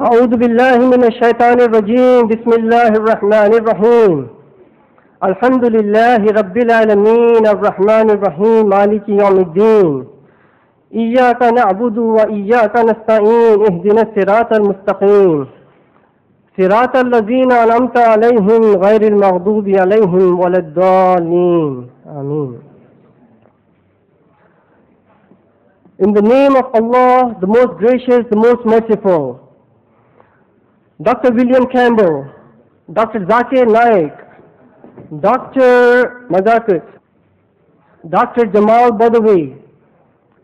أعوذ بالله من الشيطان الرجيم بسم الله الرحمن الرحيم الحمد لله رب العالمين الرحمن الرحيم مالك يوم الدين إياك نعبد وإياك نستعين اهدنا الصراط المستقيم صراط الذين أنعمت عليهم غير المغضوب عليهم ولا الضالين آمين. In the name of Allah, the most gracious, the most merciful, Dr. William Campbell, Dr. Zakir Naik, Dr. Mazakas, Dr. Jamal Badawi,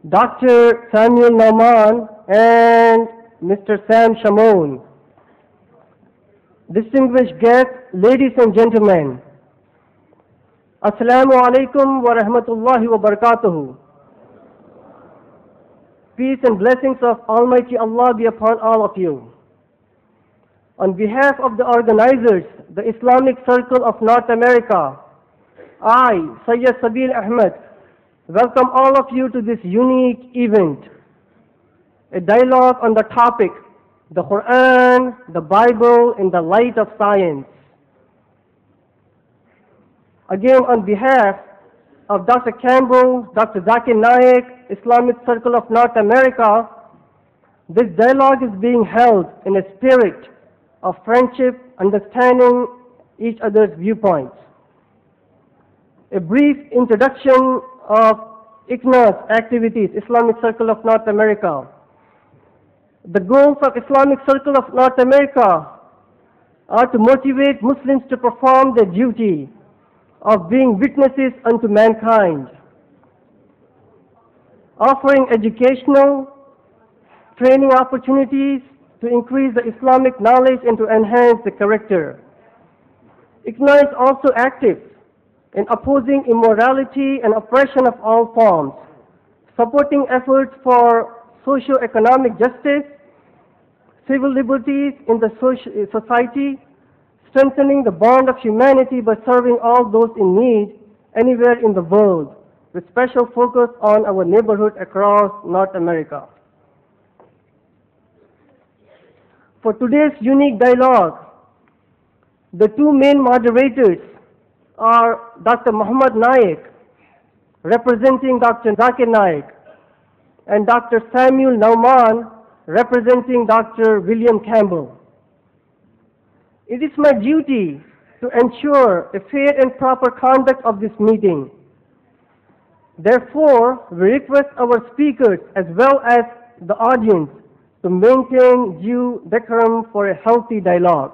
Dr. Samuel Nauman, and Mr. Sam Shamoun. Distinguished guests, ladies and gentlemen, Assalamu alaikum wa rahmatullahi wa barakatuhu. Peace and blessings of Almighty Allah be upon all of you. On behalf of the organizers, the Islamic Circle of North America, I, Sayyid Sabil Ahmed, welcome all of you to this unique event, a dialogue on the topic, the Quran, the Bible in the light of science. Again, on behalf of Dr. Campbell, Dr. Zakir Naik, Islamic Circle of North America, this dialogue is being held in a spirit of friendship, understanding each other's viewpoints. A brief introduction of ICNA's activities, Islamic Circle of North America. The goals of Islamic Circle of North America are to motivate Muslims to perform their duty of being witnesses unto mankind, offering educational, training opportunities to increase the Islamic knowledge and to enhance the character. ICNA is also active in opposing immorality and oppression of all forms, supporting efforts for socio-economic justice, civil liberties in the society, strengthening the bond of humanity by serving all those in need anywhere in the world, with special focus on our neighborhood across North America. For today's unique dialogue, the two main moderators are Dr. Muhammad Naik, representing Dr. Zakir Naik, and Dr. Samuel Nauman, representing Dr. William Campbell. It is my duty to ensure a fair and proper conduct of this meeting. Therefore, we request our speakers as well as the audience to maintain due decorum for a healthy dialogue.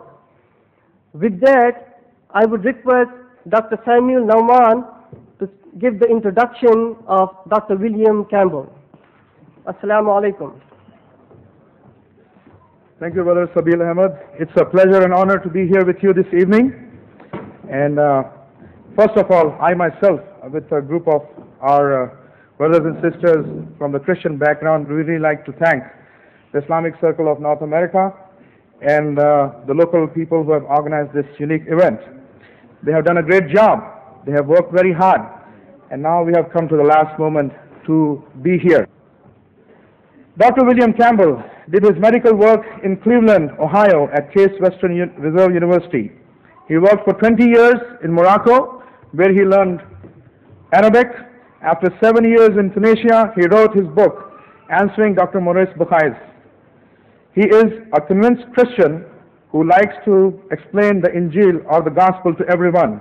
With that, I would request Dr. Samuel Nauman to give the introduction of Dr. William Campbell. Assalamu alaikum. Thank you, Brother Sabil Ahmed. It's a pleasure and honor to be here with you this evening. And first of all, I myself, with a group of our brothers and sisters from the Christian background, really like to thank the Islamic Circle of North America and the local people who have organized this unique event. They have done a great job. They have worked very hard. And now we have come to the last moment to be here. Dr. William Campbell did his medical work in Cleveland, Ohio at Case Western Reserve University. He worked for 20 years in Morocco, where he learned Arabic. After 7 years in Tunisia, he wrote his book, Answering Dr. Maurice Bucaille's. He is a convinced Christian who likes to explain the Injil or the Gospel to everyone.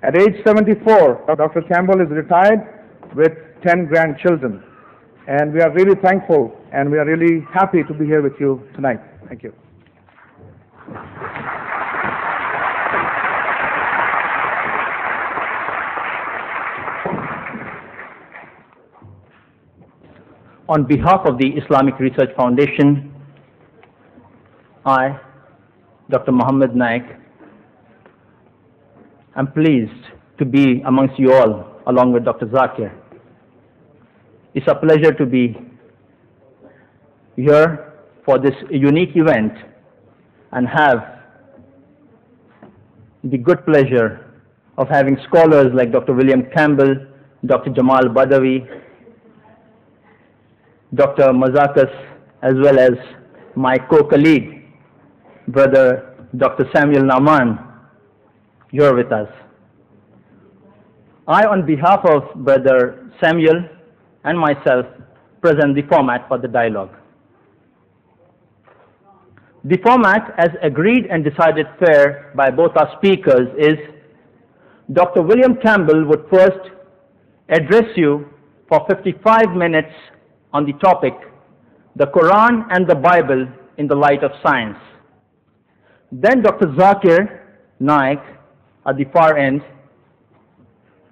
At age 74, Dr. Campbell is retired with 10 grandchildren. And we are really thankful and we are really happy to be here with you tonight. Thank you. On behalf of the Islamic Research Foundation, I, Dr. Muhammad Naik, am pleased to be amongst you all, along with Dr. Zakir. It's a pleasure to be here for this unique event and have the good pleasure of having scholars like Dr. William Campbell, Dr. Jamal Badawi, Dr. Mazakas, as well as my co-colleague, Brother Dr. Samuel Nauman here with us. I, on behalf of Brother Samuel and myself, present the format for the dialogue. The format, as agreed and decided fair by both our speakers, is Dr. William Campbell would first address you for 55 minutes on the topic, the Quran and the Bible in the light of science. Then Dr. Zakir Naik, at the far end,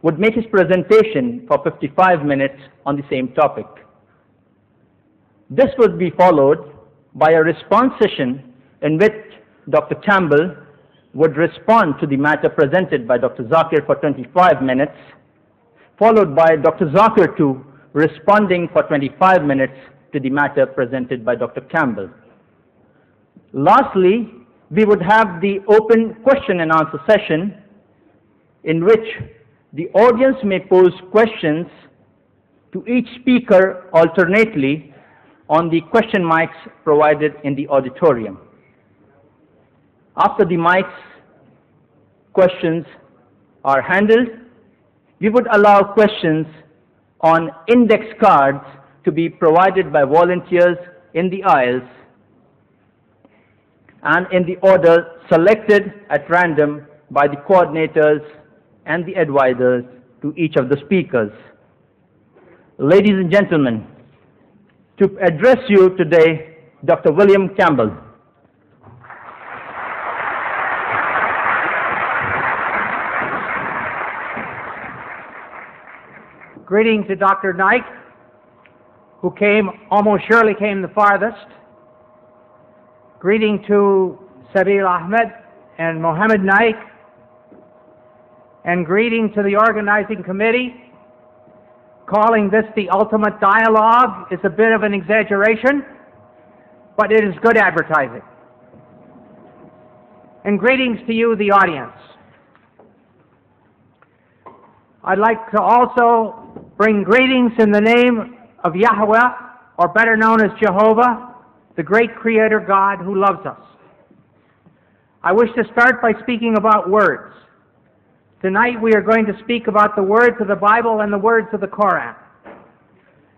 would make his presentation for 55 minutes on the same topic. This would be followed by a response session in which Dr. Campbell would respond to the matter presented by Dr. Zakir for 25 minutes, followed by Dr. Zakir too responding for 25 minutes to the matter presented by Dr. Campbell. Lastly, we would have the open question and answer session in which the audience may pose questions to each speaker alternately on the question mics provided in the auditorium. After the mics questions are handled, we would allow questions on index cards to be provided by volunteers in the aisles and in the order selected at random by the coordinators and the advisors to each of the speakers. Ladies and gentlemen, to address you today, Dr. William Campbell. Greeting to Dr. Naik, who almost surely came the farthest. Greeting to Sabil Ahmed and Mohammed Naik. And greeting to the organizing committee. Calling this the ultimate dialogue is a bit of an exaggeration, but it is good advertising. And greetings to you, the audience. I'd like to also bring greetings in the name of Yahweh, or better known as Jehovah, the great Creator God who loves us. I wish to start by speaking about words. Tonight we are going to speak about the words of the Bible and the words of the Koran.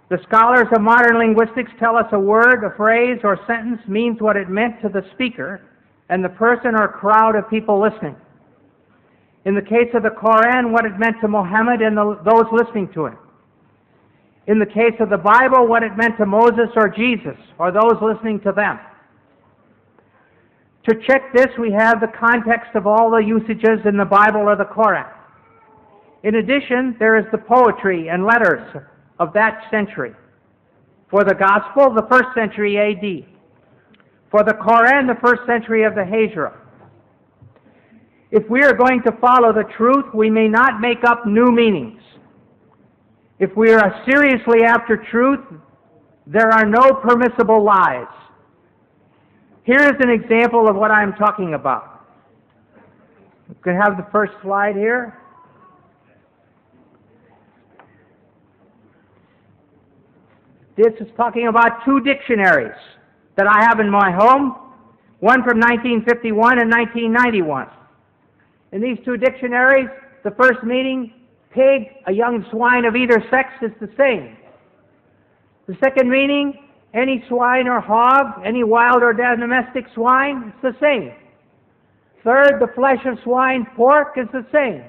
The scholars of modern linguistics tell us a word, a phrase, or sentence means what it meant to the speaker and the person or crowd of people listening. In the case of the Koran, what it meant to Muhammad and those listening to him. In the case of the Bible, what it meant to Moses or Jesus or those listening to them. To check this, we have the context of all the usages in the Bible or the Koran. In addition, there is the poetry and letters of that century. For the Gospel, the 1st century A.D. For the Koran, the 1st century of the Hijra. If we are going to follow the truth, we may not make up new meanings. If we are seriously after truth, there are no permissible lies. Here is an example of what I am talking about. You can have the first slide here. This is talking about two dictionaries that I have in my home, one from 1951 and 1991. In these two dictionaries, the first meaning, pig, a young swine of either sex, is the same. The second meaning, any swine or hog, any wild or domestic swine, it's the same. Third, the flesh of swine, pork, is the same.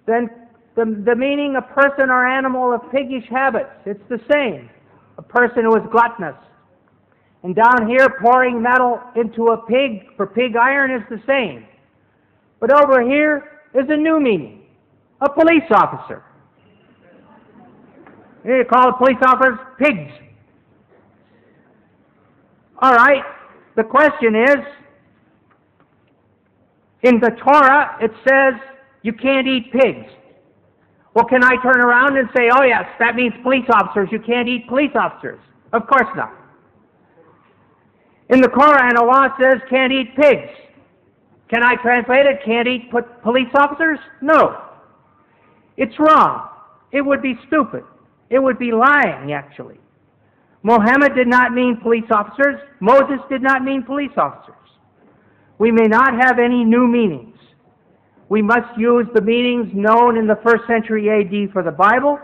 Then the meaning, a person or animal of piggish habits, it's the same. A person who is gluttonous. And down here, pouring metal into a pig for pig iron is the same. But over here is a new meaning, a police officer. You call police officers pigs. All right, the question is, in the Torah it says you can't eat pigs. Well, can I turn around and say, oh yes, that means police officers, you can't eat police officers? Of course not. In the Koran, Allah says can't eat pigs. Can I translate it, can't eat police officers? No. It's wrong. It would be stupid. It would be lying, actually. Muhammad did not mean police officers. Moses did not mean police officers. We may not have any new meanings. We must use the meanings known in the 1st century A.D. for the Bible,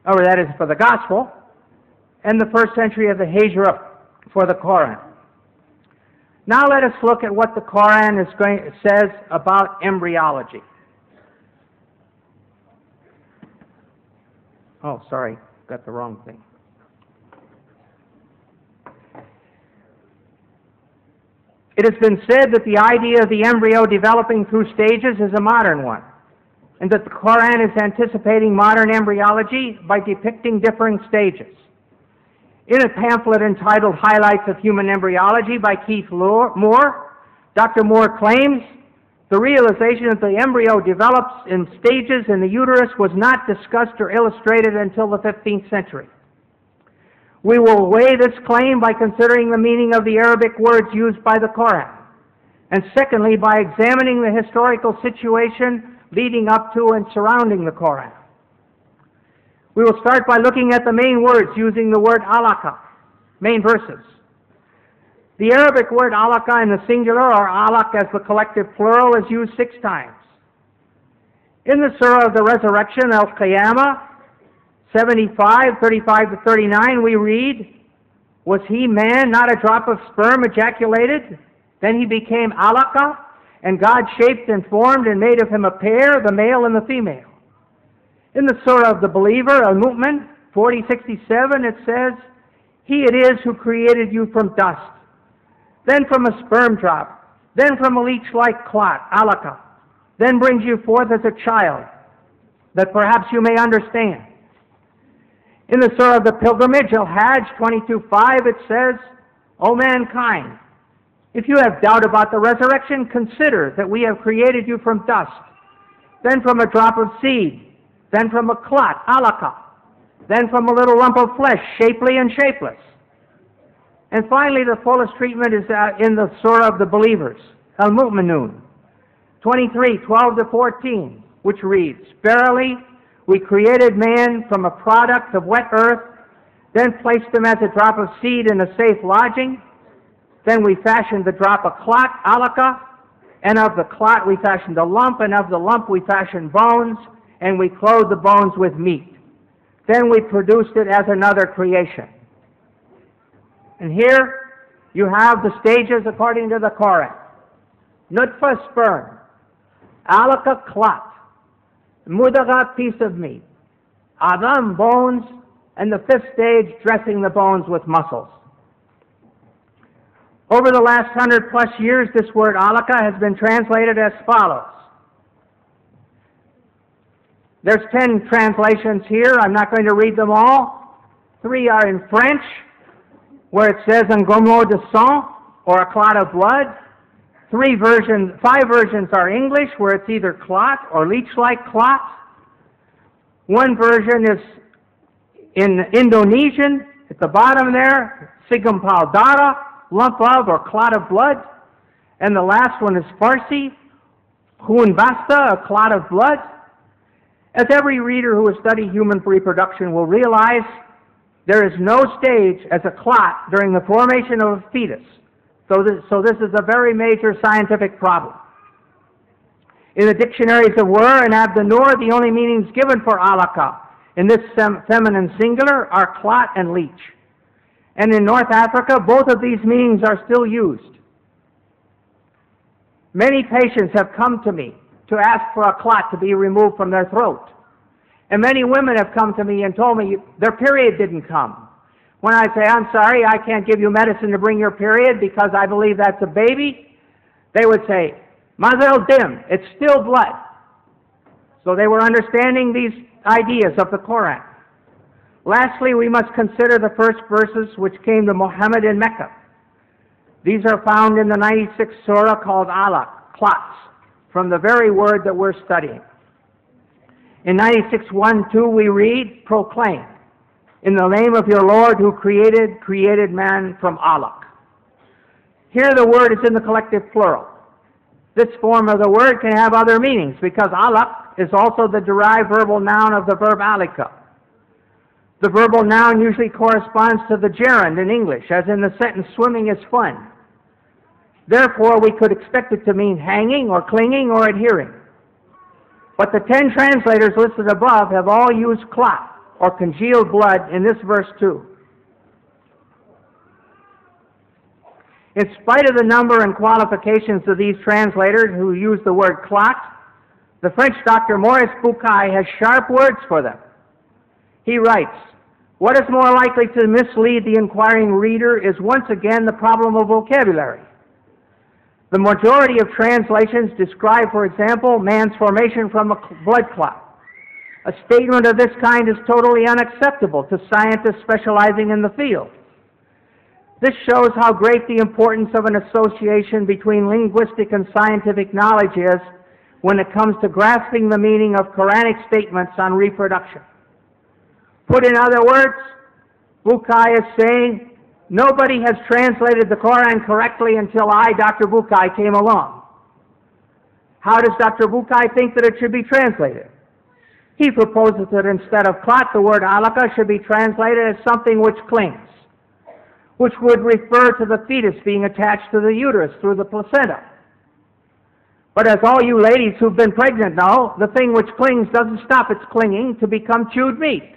or that is for the Gospel, and the 1st century of the Hijra for the Quran. Now let us look at what the Quran says about embryology. Oh, sorry, got the wrong thing. It has been said that the idea of the embryo developing through stages is a modern one, and that the Quran is anticipating modern embryology by depicting differing stages. In a pamphlet entitled Highlights of Human Embryology by Keith Moore, Dr. Moore claims the realization that the embryo develops in stages in the uterus was not discussed or illustrated until the 15th century. We will weigh this claim by considering the meaning of the Arabic words used by the Quran, and secondly, by examining the historical situation leading up to and surrounding the Quran. We will start by looking at the main words using the word alaka, main verses. The Arabic word alaka in the singular, or alaq as the collective plural, is used 6 times. In the Surah of the Resurrection, Al-Qiyamah, 75, 35 to 39, we read, "Was he man, not a drop of sperm ejaculated? Then he became alaka, and God shaped and formed and made of him a pair, the male and the female." In the Surah of the Believer, Al-Mu'min, 40:67, it says, "He it is who created you from dust, then from a sperm drop, then from a leech-like clot, alaka, then brings you forth as a child, that perhaps you may understand." In the Surah of the Pilgrimage, Al-Hajj 22:5, it says, "O mankind, if you have doubt about the resurrection, consider that we have created you from dust, then from a drop of seed, then from a clot, alaka, then from a little lump of flesh, shapely and shapeless." And finally, the fullest treatment is in the Surah of the Believers, Al-Mu'minun, 23:12 to 14, which reads, "Verily, we created man from a product of wet earth, then placed him as a drop of seed in a safe lodging. Then we fashioned the drop a clot, alaka, and of the clot we fashioned a lump, and of the lump we fashioned bones, and we clothed the bones with meat. Then we produced it as another creation." And here you have the stages according to the Quran. Nutfa, sperm; alaka, clot; mudagha, piece of meat; adam, bones; and the 5th stage, dressing the bones with muscles. Over the last 100+ years, this word alaka has been translated as follows. There's 10 translations here. I'm not going to read them all. 3 are in French, where it says un gomo de sang, or a clot of blood. 5 versions are English, where it's either clot or leech-like clot. 1 version is in Indonesian, at the bottom there, sigam paldara, lump of or clot of blood. And the last one is Farsi, hun basta, a clot of blood. As every reader who has studied human reproduction will realize, there is no stage as a clot during the formation of a fetus. So this is a very major scientific problem. In the dictionaries of Wer and Abdanur, the only meanings given for alaka in this feminine singular are clot and leech. And in North Africa, both of these meanings are still used. Many patients have come to me to ask for a clot to be removed from their throat. And many women have come to me and told me their period didn't come. When I say, "I'm sorry, I can't give you medicine to bring your period because I believe that's a baby," they would say, "Mazel dim, it's still blood." So they were understanding these ideas of the Quran. Lastly, we must consider the first verses which came to Muhammad in Mecca. These are found in the 96th surah called alaq, clots, from the very word that we're studying. In 96:1-2 we read, "Proclaim, in the name of your Lord who created man from alaq." Here the word is in the collective plural. This form of the word can have other meanings because alaq is also the derived verbal noun of the verb alika. The verbal noun usually corresponds to the gerund in English, as in the sentence, "Swimming is fun." Therefore, we could expect it to mean hanging or clinging or adhering. But the 10 translators listed above have all used clot or congealed blood in this verse too. In spite of the number and qualifications of these translators who use the word clot, the French Dr. Maurice Bucaille has sharp words for them. He writes, "What is more likely to mislead the inquiring reader is once again the problem of vocabulary. The majority of translations describe, for example, man's formation from a blood clot. A statement of this kind is totally unacceptable to scientists specializing in the field. This shows how great the importance of an association between linguistic and scientific knowledge is when it comes to grasping the meaning of Quranic statements on reproduction." Put in other words, Bucaille is saying, nobody has translated the Quran correctly until I, Dr. Bucaille, came along. How does Dr. Bucaille think that it should be translated? He proposes that instead of clot, the word alaka should be translated as something which clings, which would refer to the fetus being attached to the uterus through the placenta. But as all you ladies who've been pregnant know, the thing which clings doesn't stop its clinging to become chewed meat.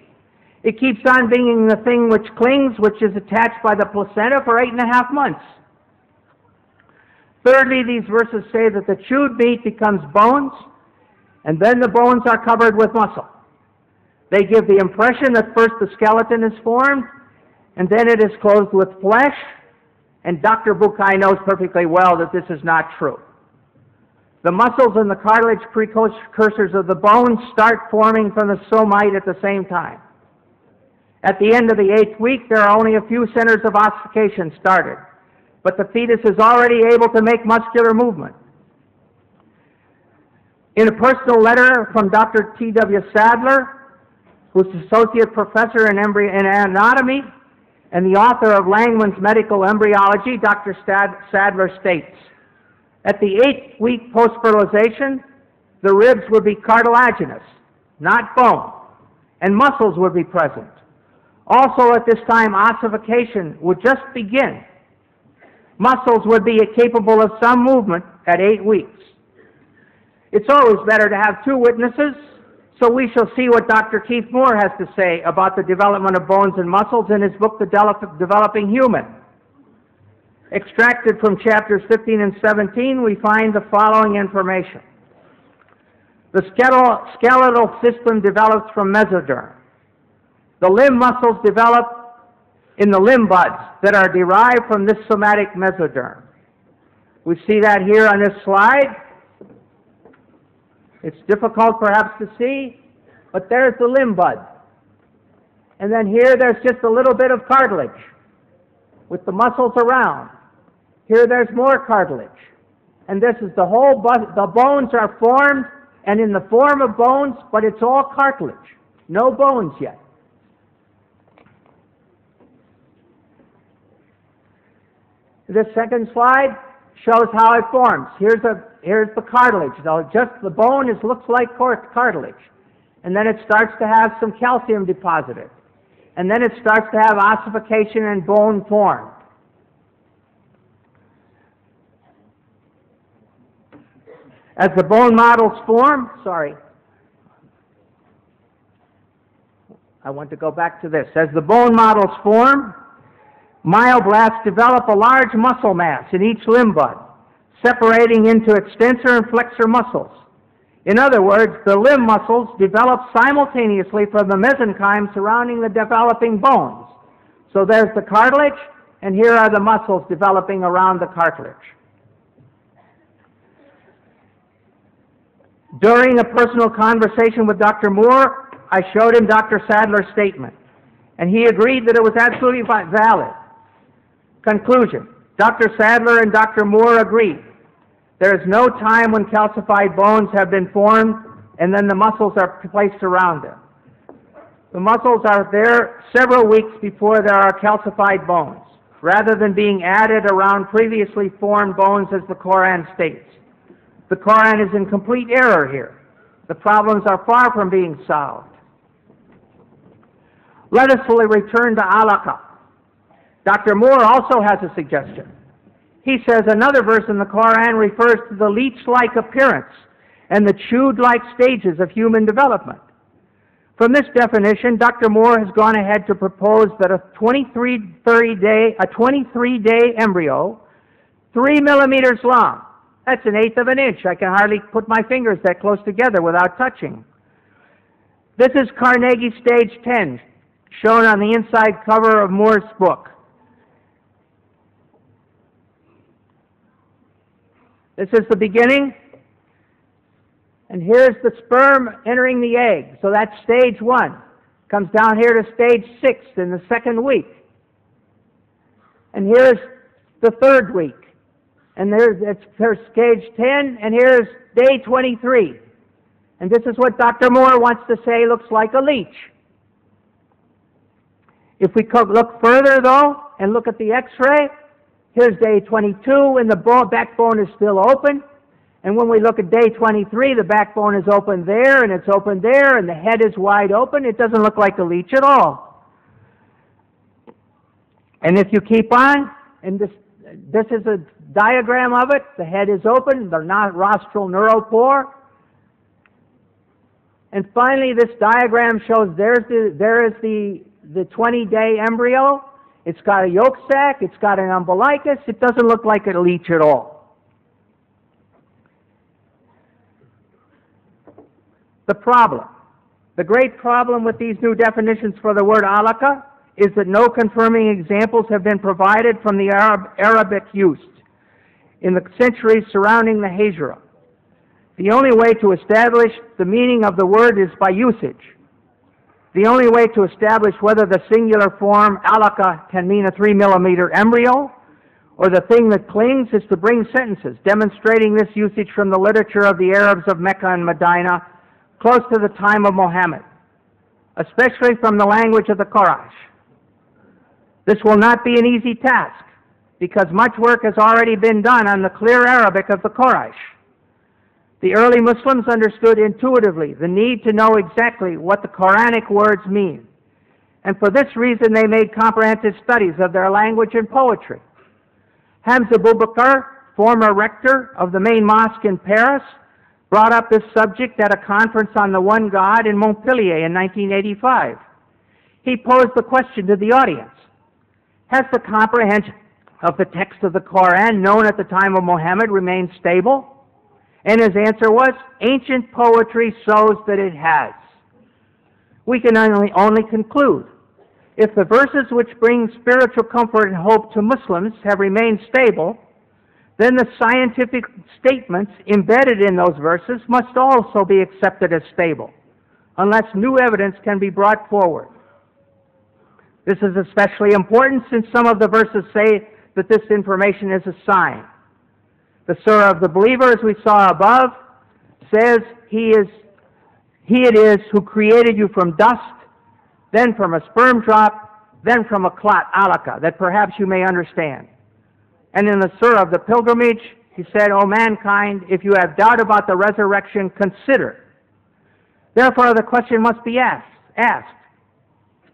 It keeps on being the thing which clings, which is attached by the placenta for 8.5 months. Thirdly, these verses say that the chewed meat becomes bones, and then the bones are covered with muscle. They give the impression that first the skeleton is formed, and then it is clothed with flesh, and Dr. Bucaille knows perfectly well that this is not true. The muscles and the cartilage precursors of the bones start forming from the somite at the same time. At the end of the 8th week, there are only a few centers of ossification started, but the fetus is already able to make muscular movement. In a personal letter from Dr. T.W. Sadler, who's associate professor in anatomy and the author of Langman's Medical Embryology, Dr. Sadler states, "At the 8th week post-fertilization, the ribs would be cartilaginous, not bone, and muscles would be present. Also at this time, ossification would just begin. Muscles would be capable of some movement at 8 weeks. It's always better to have 2 witnesses, so we shall see what Dr. Keith Moore has to say about the development of bones and muscles in his book, The Developing Human." Extracted from chapters 15 and 17, we find the following information. The skeletal system develops from mesoderm. The limb muscles develop in the limb buds that are derived from this somatic mesoderm. We see that here on this slide. It's difficult perhaps to see, but there's the limb bud. And then here there's just a little bit of cartilage with the muscles around. Here there's more cartilage. And this is the whole the bones are formed and in the form of bones, but it's all cartilage. No bones yet. This second slide shows how it forms. Here's the cartilage. Now, just the bone looks like cartilage. And then it starts to have some calcium deposited. And then it starts to have ossification and bone formed. As the bone models form, I want to go back to this. As the bone models form, myoblasts develop a large muscle mass in each limb bud, separating into extensor and flexor muscles. In other words, the limb muscles develop simultaneously from the mesenchyme surrounding the developing bones. So there's the cartilage, and here are the muscles developing around the cartilage. During a personal conversation with Dr. Moore, I showed him Dr. Sadler's statement, and he agreed that it was absolutely valid. Conclusion: Dr. Sadler and Dr. Moore agreed. There is no time when calcified bones have been formed and then the muscles are placed around them. The muscles are there several weeks before there are calcified bones, rather than being added around previously formed bones as the Quran states. The Quran is in complete error here. The problems are far from being solved. Let us fully return to alaka. Dr. Moore also has a suggestion. He says another verse in the Quran refers to the leech-like appearance and the chewed-like stages of human development. From this definition, Dr. Moore has gone ahead to propose that a 23-day embryo, 3 millimeters long, that's 1/8 of an inch. I can hardly put my fingers that close together without touching. This is Carnegie Stage 10, shown on the inside cover of Moore's book. This is the beginning, and here's the sperm entering the egg. So that's stage 1. Comes down here to stage 6 in the 2nd week. And here's the 3rd week. And there's stage 10, and here's day 23. And this is what Dr. Moore wants to say looks like a leech. If we look further, though, and look at the X-ray, here's day 22, and the backbone is still open. And when we look at day 23, the backbone is open there, and it's open there, and the head is wide open. It doesn't look like a leech at all. And if you keep on, and this is a diagram of it, the head is open, the rostral neuropore. And finally, this diagram shows there is the 20-day embryo. It's got a yolk sac, it's got an umbilicus. It doesn't look like a leech at all. The problem, the great problem with these new definitions for the word alaka is that no confirming examples have been provided from the Arabic use in the centuries surrounding the Hijra. The only way to establish the meaning of the word is by usage. The only way to establish whether the singular form alaka can mean a 3 millimeter embryo or the thing that clings is to bring sentences demonstrating this usage from the literature of the Arabs of Mecca and Medina close to the time of Muhammad, especially from the language of the Quraysh. This will not be an easy task because much work has already been done on the clear Arabic of the Quraysh. The early Muslims understood intuitively the need to know exactly what the Quranic words mean, and for this reason they made comprehensive studies of their language and poetry. Hamza Abu Bakr, former rector of the main mosque in Paris, brought up this subject at a conference on the one God in Montpellier in 1985. He posed the question to the audience: has the comprehension of the text of the Quran known at the time of Muhammad remained stable? And his answer was, ancient poetry shows that it has. We can only conclude, if the verses which bring spiritual comfort and hope to Muslims have remained stable, then the scientific statements embedded in those verses must also be accepted as stable, unless new evidence can be brought forward. This is especially important since some of the verses say that this information is a sign. The Surah of the Believer, as we saw above, says, He it is who created you from dust, then from a sperm drop, then from a clot, alaka, that perhaps you may understand. And in the Surah of the Pilgrimage, He said, O mankind, if you have doubt about the resurrection, consider. Therefore, the question must be asked.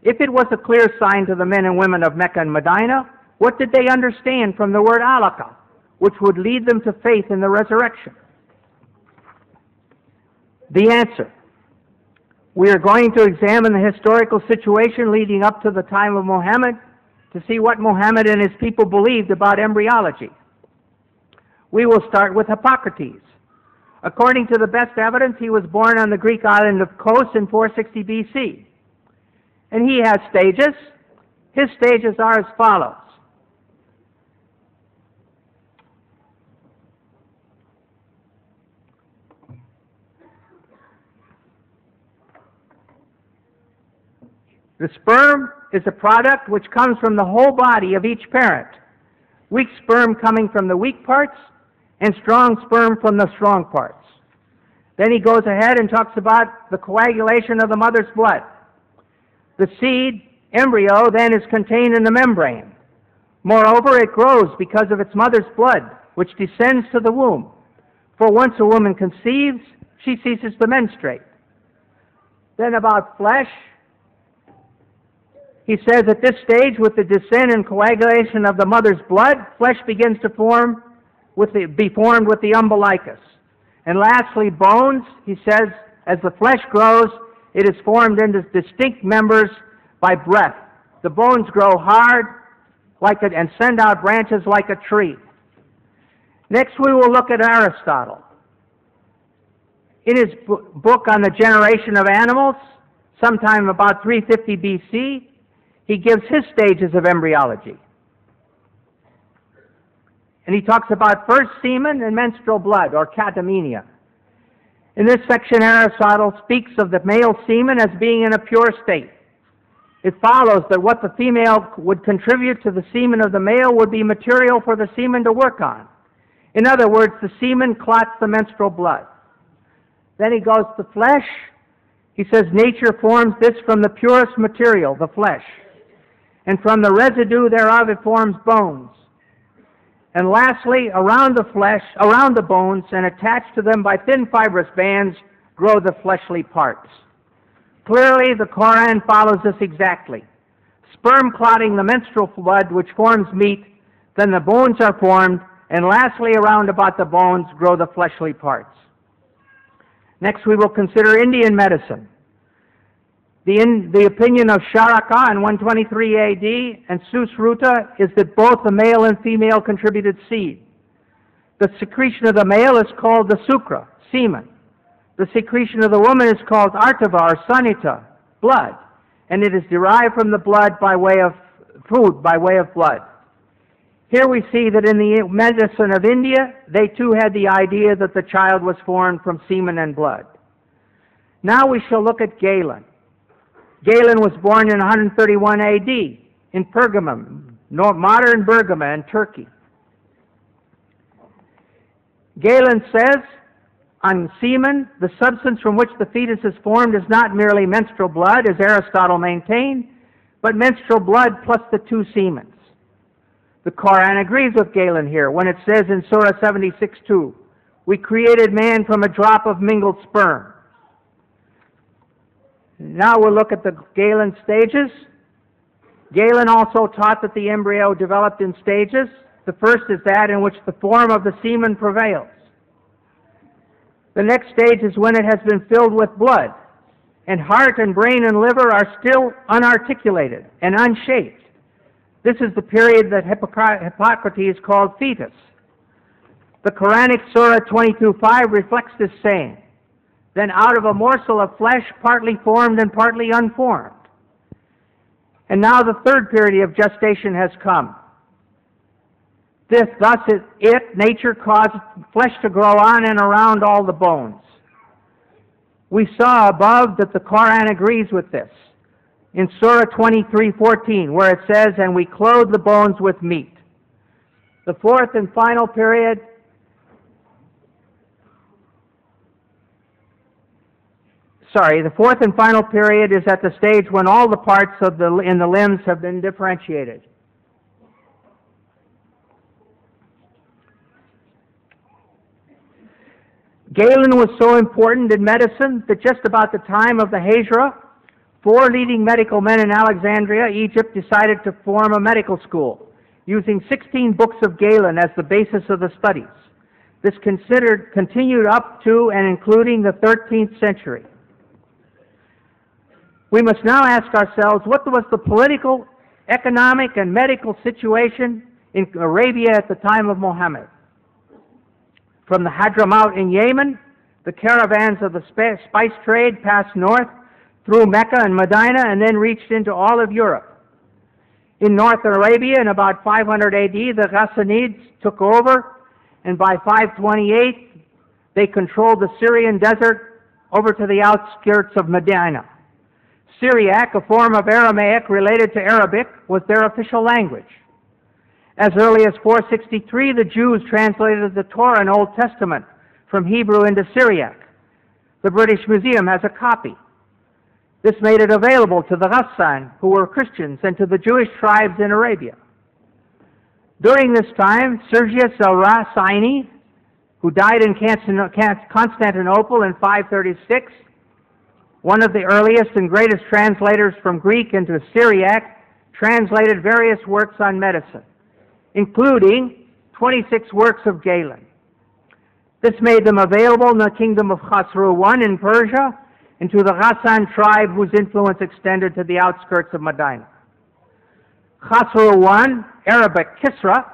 If it was a clear sign to the men and women of Mecca and Medina, what did they understand from the word alaka, which would lead them to faith in the resurrection? The answer. We are going to examine the historical situation leading up to the time of Muhammad to see what Muhammad and his people believed about embryology. We will start with Hippocrates. According to the best evidence, he was born on the Greek island of Kos in 460 BC. And he has stages. His stages are as follows. The sperm is a product which comes from the whole body of each parent. Weak sperm coming from the weak parts, and strong sperm from the strong parts. Then he goes ahead and talks about the coagulation of the mother's blood. The seed, embryo, then is contained in the membrane. Moreover, it grows because of its mother's blood, which descends to the womb. For once a woman conceives, she ceases to menstruate. Then about flesh, He says at this stage, with the descent and coagulation of the mother's blood, flesh begins to be formed with the umbilicus. And lastly, bones, he says, as the flesh grows, it is formed into distinct members by breath. The bones grow hard and send out branches like a tree. Next, we will look at Aristotle. In his book on the generation of animals, sometime about 350 BC, he gives his stages of embryology. And he talks about first semen and menstrual blood, or catamenia. In this section, Aristotle speaks of the male semen as being in a pure state. It follows that what the female would contribute to the semen of the male would be material for the semen to work on. In other words, the semen clots the menstrual blood. Then he goes to flesh. He says nature forms this from the purest material, the flesh. And from the residue thereof it forms bones. And lastly, around the bones, and attached to them by thin fibrous bands, grow the fleshly parts. Clearly, the Quran follows this exactly. Sperm clotting the menstrual blood, which forms meat, then the bones are formed, and lastly, around about the bones grow the fleshly parts. Next, we will consider Indian medicine. The opinion of Charaka in 123 AD and Susruta is that both the male and female contributed seed. The secretion of the male is called the sukra, semen. The secretion of the woman is called artava, or sanita, blood. And it is derived from the blood by way of food, by way of blood. Here we see that in the medicine of India, they too had the idea that the child was formed from semen and blood. Now we shall look at Galen. Galen was born in 131 AD in Pergamum, modern Bergama in Turkey. Galen says, on semen, the substance from which the fetus is formed is not merely menstrual blood, as Aristotle maintained, but menstrual blood plus the two semens. The Quran agrees with Galen here when it says in Surah 76:2, "We created man from a drop of mingled sperm." Now we'll look at the Galen stages. Galen also taught that the embryo developed in stages. The first is that in which the form of the semen prevails. The next stage is when it has been filled with blood, and heart and brain and liver are still unarticulated and unshaped. This is the period that Hippocrates called fetus. The Quranic Surah 22:5 reflects this saying. Then out of a morsel of flesh, partly formed and partly unformed. And now the third period of gestation has come. Nature caused flesh to grow on and around all the bones. We saw above that the Quran agrees with this. In Surah 23:14, where it says, "And we clothe the bones with meat." The fourth and final period is at the stage when all the parts in the limbs have been differentiated. Galen was so important in medicine that just about the time of the Hijra, 4 leading medical men in Alexandria, Egypt, decided to form a medical school, using 16 books of Galen as the basis of the studies. This continued up to and including the 13th century. We must now ask ourselves, what was the political, economic, and medical situation in Arabia at the time of Muhammad? From the Hadramaut in Yemen, the caravans of the spice trade passed north through Mecca and Medina and then reached into all of Europe. In North Arabia, in about 500 AD, the Ghassanids took over, and by 528, they controlled the Syrian desert over to the outskirts of Medina. Syriac, a form of Aramaic related to Arabic, was their official language. As early as 463, the Jews translated the Torah and Old Testament from Hebrew into Syriac. The British Museum has a copy. This made it available to the Ghassan, who were Christians, and to the Jewish tribes in Arabia. During this time, Sergius al-Rasaini, who died in Constantinople in 536, one of the earliest and greatest translators from Greek into Syriac, translated various works on medicine, including 26 works of Galen. This made them available in the kingdom of Khosrow I in Persia and to the Ghassan tribe whose influence extended to the outskirts of Medina. Khosrow I, Arabic Kisra,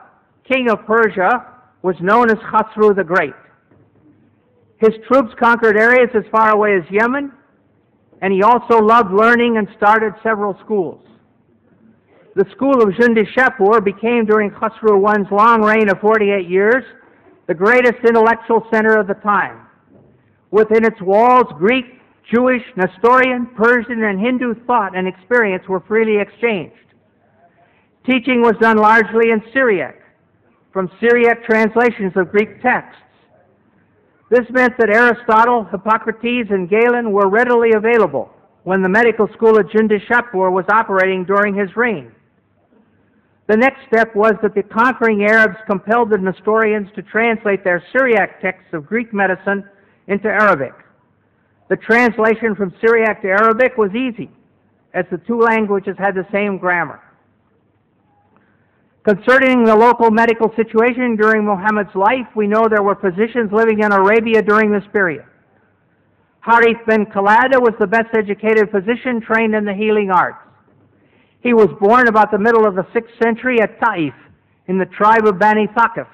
king of Persia, was known as Khosrow the Great. His troops conquered areas as far away as Yemen, and he also loved learning and started several schools. The school of Jundi Shapur became, during Khosrow I's long reign of 48 years, the greatest intellectual center of the time. Within its walls, Greek, Jewish, Nestorian, Persian, and Hindu thought and experience were freely exchanged. Teaching was done largely in Syriac, from Syriac translations of Greek texts. This meant that Aristotle, Hippocrates, and Galen were readily available when the medical school at Jundi Shapur was operating during his reign. The next step was that the conquering Arabs compelled the Nestorians to translate their Syriac texts of Greek medicine into Arabic. The translation from Syriac to Arabic was easy, as the two languages had the same grammar. Concerning the local medical situation during Muhammad's life, we know there were physicians living in Arabia during this period. Harith bin Khalada was the best educated physician trained in the healing arts. He was born about the middle of the 6th century at Taif, in the tribe of Bani Thaqif.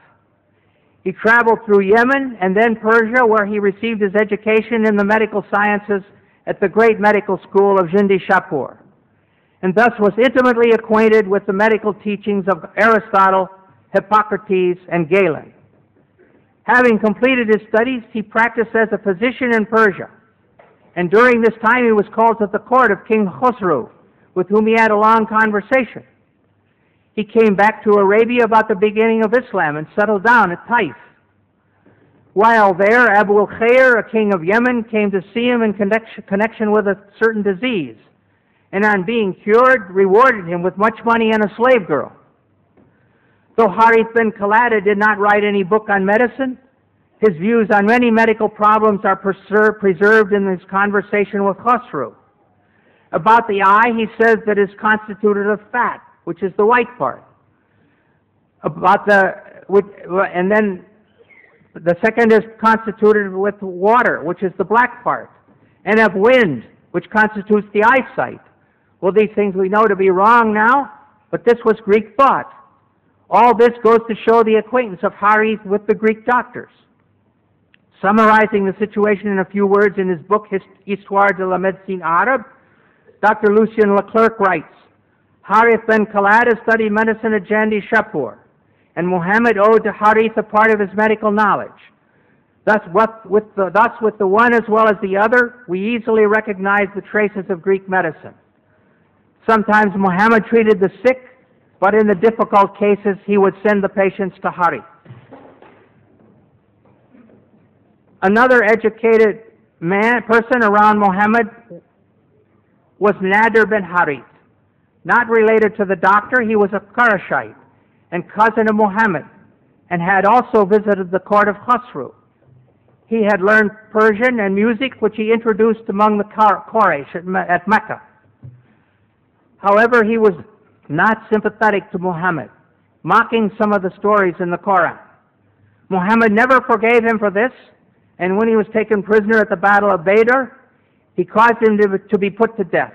He traveled through Yemen and then Persia, where he received his education in the medical sciences at the great medical school of Jundi Shapur, and thus was intimately acquainted with the medical teachings of Aristotle, Hippocrates, and Galen. Having completed his studies, he practiced as a physician in Persia, and during this time he was called to the court of King Khosrow, with whom he had a long conversation. He came back to Arabia about the beginning of Islam and settled down at Taif. While there, Abu al-Khair, a king of Yemen, came to see him in connection with a certain disease, and on being cured, rewarded him with much money and a slave girl. Though Harith bin Khalada did not write any book on medicine, his views on many medical problems are preserved in his conversation with Khosrow. About the eye, he says that it is constituted of fat, which is the white part. And then the second is constituted with water, which is the black part, and of wind, which constitutes the eyesight. Well, these things we know to be wrong now, but this was Greek thought. All this goes to show the acquaintance of Harith with the Greek doctors. Summarizing the situation in a few words in his book, Histoire de la Médecine Arabe, Dr. Lucien Leclerc writes, Harith bin Khalada studied medicine at Jundi Shapur, and Muhammad owed to Harith a part of his medical knowledge. Thus, with the one as well as the other, we easily recognize the traces of Greek medicine. Sometimes Muhammad treated the sick, but in the difficult cases, he would send the patients to Harith. Another educated person around Muhammad was Nadir bin Harith. Not related to the doctor, he was a Qurayshite and cousin of Muhammad, and had also visited the court of Khosrow. He had learned Persian and music, which he introduced among the Quraysh at Mecca. However, he was not sympathetic to Muhammad, mocking some of the stories in the Quran. Muhammad never forgave him for this, and when he was taken prisoner at the Battle of Badr, he caused him to be put to death.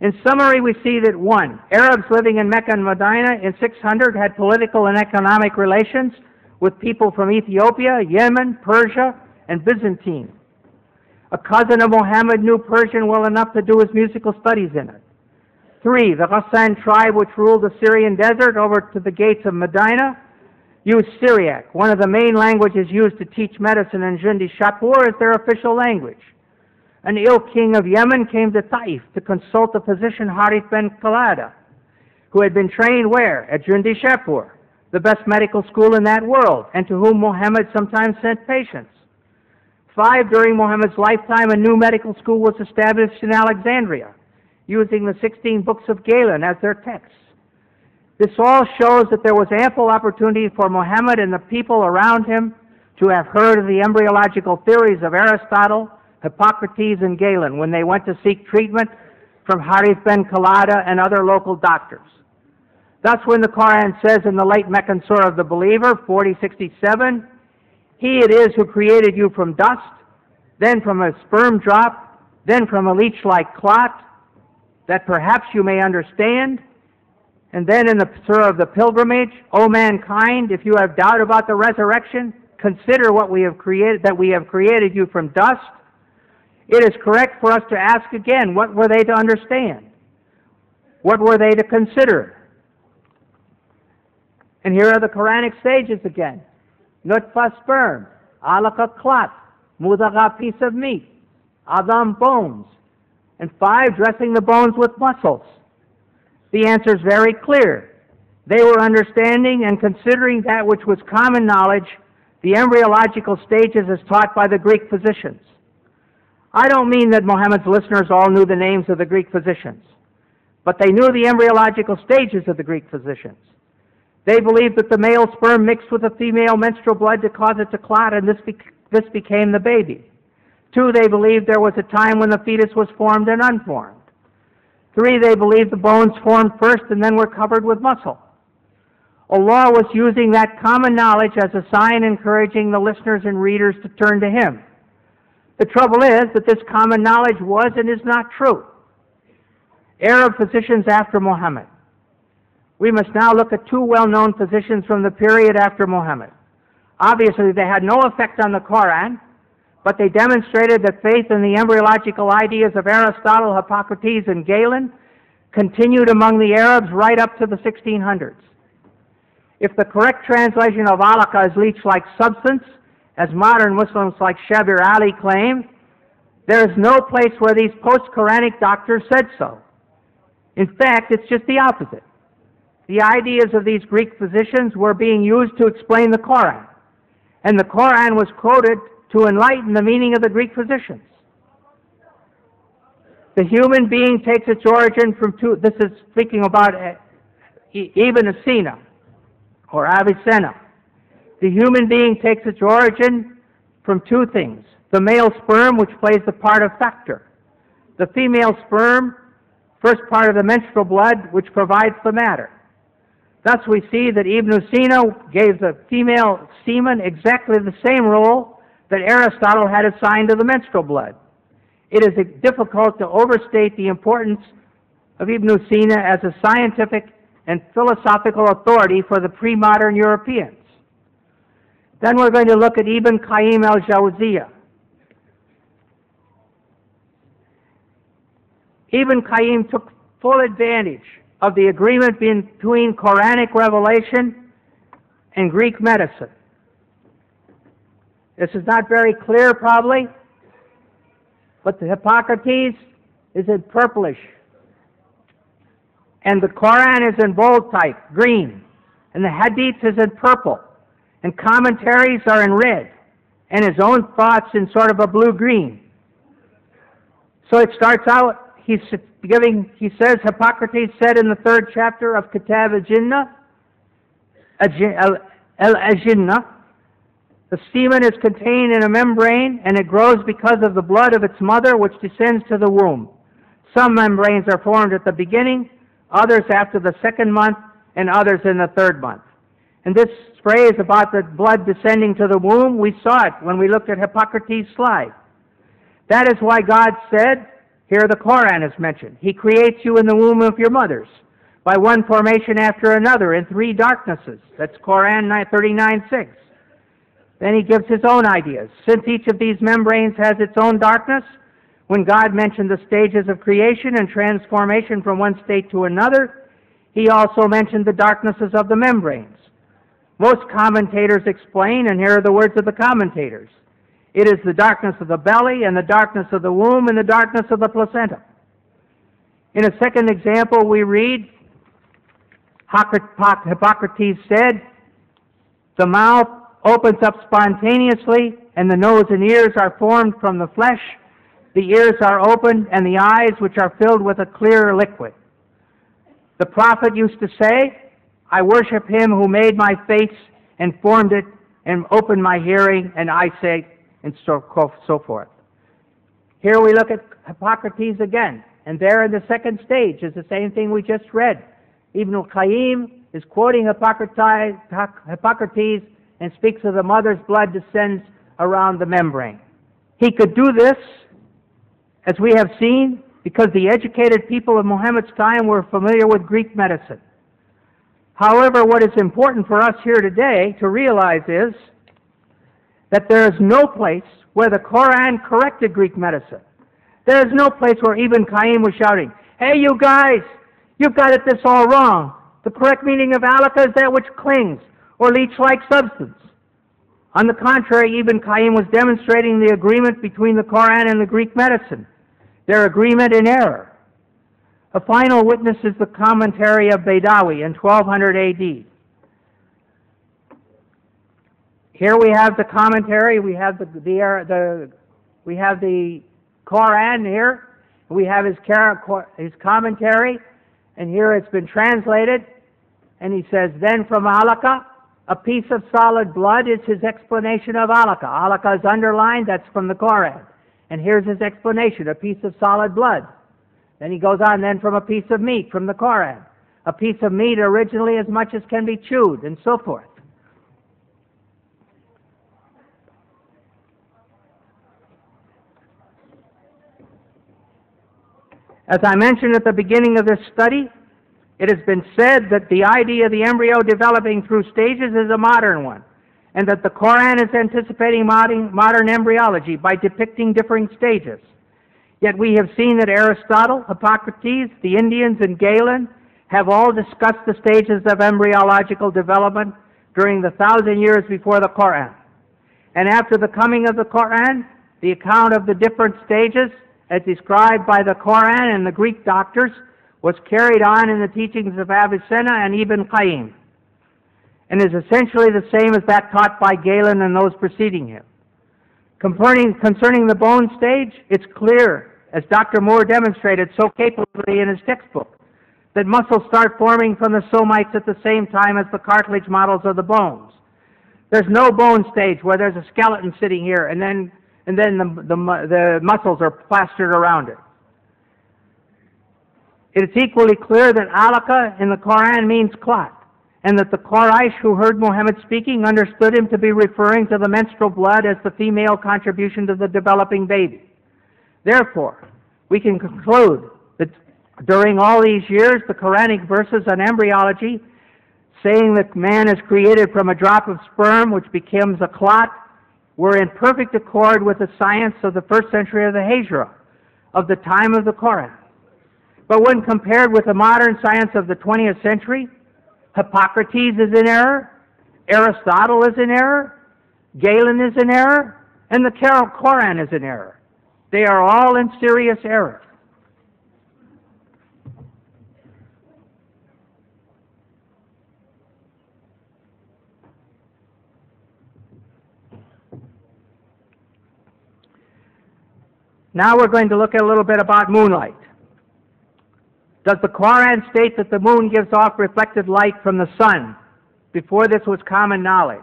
In summary, we see that 1. Arabs living in Mecca and Medina in 600 had political and economic relations with people from Ethiopia, Yemen, Persia, and Byzantine. A cousin of Muhammad knew Persian well enough to do his musical studies in it. 3. The Ghassan tribe, which ruled the Syrian desert over to the gates of Medina, used Syriac, one of the main languages used to teach medicine in Jundi Shapur, as their official language. An ill king of Yemen came to Taif to consult the physician Harith bin Khalada, who had been trained where? At Jundi Shapur, the best medical school in that world, and to whom Muhammad sometimes sent patients. 5. During Muhammad's lifetime, a new medical school was established in Alexandria, using the 16 books of Galen as their texts. This all shows that there was ample opportunity for Muhammad and the people around him to have heard of the embryological theories of Aristotle, Hippocrates, and Galen when they went to seek treatment from Harith ben Kalada and other local doctors. Thus, when the Quran says in the late Meccan Surah of the Believer, 40:67, He it is who created you from dust, then from a sperm drop, then from a leech-like clot, that perhaps you may understand. And then in the Surah of the Pilgrimage, O mankind, if you have doubt about the resurrection, consider what we have created, that we have created you from dust. It is correct for us to ask again, what were they to understand? What were they to consider? And here are the Quranic stages again. Nutfa, sperm, alaqa, clot, mudagha, piece of meat, adam, bones, and 5, dressing the bones with muscles. The answer is very clear. They were understanding and considering that which was common knowledge, the embryological stages as taught by the Greek physicians. I don't mean that Muhammad's listeners all knew the names of the Greek physicians, but they knew the embryological stages of the Greek physicians. They believed that the male sperm mixed with the female menstrual blood to cause it to clot, and this became the baby. 2, they believed there was a time when the fetus was formed and unformed. 3, they believed the bones formed first and then were covered with muscle. Allah was using that common knowledge as a sign encouraging the listeners and readers to turn to Him. The trouble is that this common knowledge was and is not true. Arab physicians after Muhammad. We must now look at 2 well-known physicians from the period after Muhammad. Obviously, they had no effect on the Quran, but they demonstrated that faith in the embryological ideas of Aristotle, Hippocrates, and Galen continued among the Arabs right up to the 1600s. If the correct translation of alaqa is leech-like substance, as modern Muslims like Shabir Ali claim, there is no place where these post-Quranic doctors said so. In fact, it's just the opposite. The ideas of these Greek physicians were being used to explain the Quran, and the Quran was quoted to enlighten the meaning of the Greek physicians. The human being takes its origin from 2, this is speaking about Ibn Sina, or Avicenna. The human being takes its origin from 2 things. The male sperm, which plays the part of factor. The female sperm, first part of the menstrual blood, which provides the matter. Thus we see that Ibn Sina gave the female semen exactly the same role that Aristotle had assigned to the menstrual blood. It is difficult to overstate the importance of Ibn Sina as a scientific and philosophical authority for the pre-modern Europeans. Then we're going to look at Ibn Qayyim al-Jawziyah. Ibn Qayyim took full advantage of the agreement between Quranic revelation and Greek medicine. This is not very clear, probably, but the Hippocrates is in purplish, and the Quran is in bold type, green, and the Hadith is in purple, and commentaries are in red, and his own thoughts in sort of a blue-green. So it starts out, he says, Hippocrates said in the 3rd chapter of Kitab al-Jinnah, al-Jinnah, the semen is contained in a membrane, and it grows because of the blood of its mother, which descends to the womb. Some membranes are formed at the beginning, others after the 2nd month, and others in the 3rd month. And this phrase about the blood descending to the womb, we saw it when we looked at Hippocrates' slide. That is why God said, here the Quran is mentioned, He creates you in the womb of your mothers, by one formation after another, in 3 darknesses. That's Quran 39:6. Then He gives His own ideas. Since each of these membranes has its own darkness, when God mentioned the stages of creation and transformation from one state to another, He also mentioned the darknesses of the membranes. Most commentators explain, and here are the words of the commentators, it is the darkness of the belly, and the darkness of the womb, and the darkness of the placenta. In a second example, we read, Hippocrates said, the mouth opens up spontaneously, and the nose and ears are formed from the flesh. The ears are opened, and the eyes, which are filled with a clear liquid. The prophet used to say, I worship Him who made my face and formed it and opened my hearing and eyesight, and so forth. Here we look at Hippocrates again. And there in the second stage is the same thing we just read. Ibn al-Qayyim is quoting Hippocrates and speaks of the mother's blood descends around the membrane. He could do this, as we have seen, because the educated people of Muhammad's time were familiar with Greek medicine. However, what is important for us here today to realize is that there is no place where the Quran corrected Greek medicine. There is no place where Ibn Qayyim was shouting, "Hey, you guys, you've got this all wrong. The correct meaning of alaka is that which clings or leech-like substance." On the contrary, Ibn Qayyim was demonstrating the agreement between the Quran and the Greek medicine, their agreement in error. A final witness is the commentary of Baidawi in 1200 AD. Here we have the commentary, we have the Quran here, we have his commentary, and here it's been translated, and he says, then from alaka, a piece of solid blood is his explanation of alaka. Alaka is underlined, that's from the Quran. And here's his explanation, a piece of solid blood. Then he goes on, then from a piece of meat, from the Quran. A piece of meat originally as much as can be chewed, and so forth. As I mentioned at the beginning of this study, it has been said that the idea of the embryo developing through stages is a modern one, and that the Quran is anticipating modern embryology by depicting differing stages. Yet we have seen that Aristotle, Hippocrates, the Indians, and Galen have all discussed the stages of embryological development during the 1,000 years before the Quran. And after the coming of the Quran, the account of the different stages, as described by the Quran and the Greek doctors, was carried on in the teachings of Avicenna and Ibn Qayyim, and is essentially the same as that taught by Galen and those preceding him. Concerning the bone stage, it's clear, as Dr. Moore demonstrated so capably in his textbook, that muscles start forming from the somites at the same time as the cartilage models of the bones. There's no bone stage where there's a skeleton sitting here and then the muscles are plastered around it. It is equally clear that alaka in the Quran means clot, and that the Quraysh who heard Muhammad speaking understood him to be referring to the menstrual blood as the female contribution to the developing baby. Therefore, we can conclude that during all these years, the Quranic verses on embryology, saying that man is created from a drop of sperm which becomes a clot, were in perfect accord with the science of the first century of the Hijra, of the time of the Quran. But when compared with the modern science of the 20th century, Hippocrates is in error, Aristotle is in error, Galen is in error, and the Quran is in error. They are all in serious error. Now we're going to look at a little bit about moonlight. Does the Quran state that the moon gives off reflected light from the sun? Before this was common knowledge.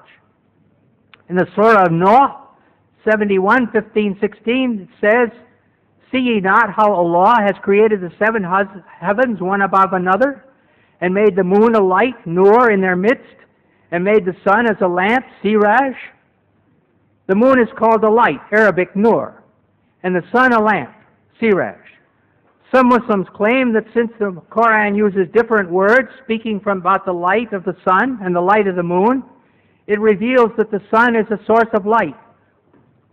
In the Surah of Noah, 71, 15, 16, it says, "See ye not how Allah has created the seven heavens one above another, and made the moon a light, nur, in their midst, and made the sun as a lamp, siraj?" The moon is called a light, Arabic nur, and the sun a lamp, siraj. Some Muslims claim that since the Quran uses different words speaking about the light of the sun and the light of the moon, it reveals that the sun is a source of light,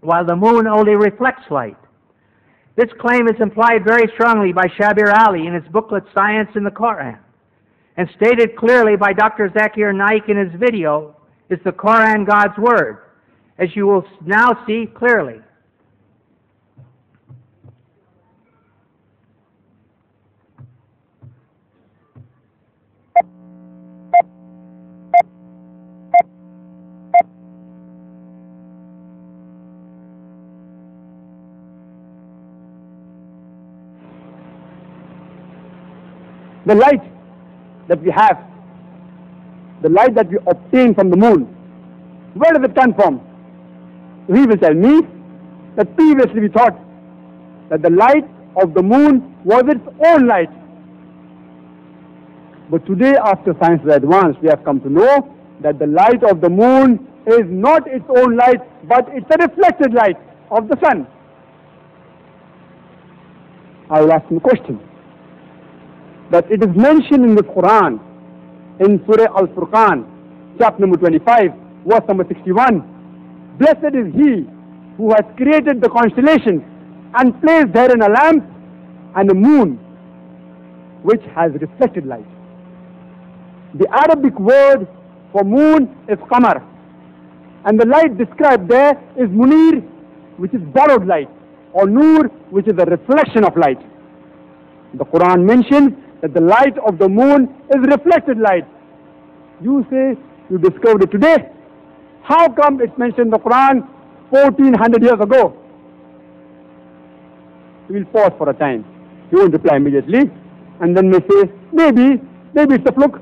while the moon only reflects light. This claim is implied very strongly by Shabir Ali in his booklet Science in the Quran, and stated clearly by Dr. Zakir Naik in his video, "Is the Quran God's Word?" as you will now see clearly. The light that we have, the light that we obtain from the moon, where does it come from? He will tell me that previously we thought that the light of the moon was its own light. But today, after science has advanced, we have come to know that the light of the moon is not its own light, but it's a reflected light of the sun. I will ask you a question. That it is mentioned in the Quran, in Surah Al-Furqan, chapter number 25, verse number 61. Blessed is he who has created the constellations and placed therein a lamp and a moon which has reflected light. The Arabic word for moon is qamar, and the light described there is munir, which is borrowed light, or nur, which is a reflection of light. The Quran mentions that the light of the moon is reflected light. You say you discovered it today. How come it's mentioned in the Quran 1400 years ago? We will pause for a time. You won't reply immediately, and then may say, maybe it's a fluke.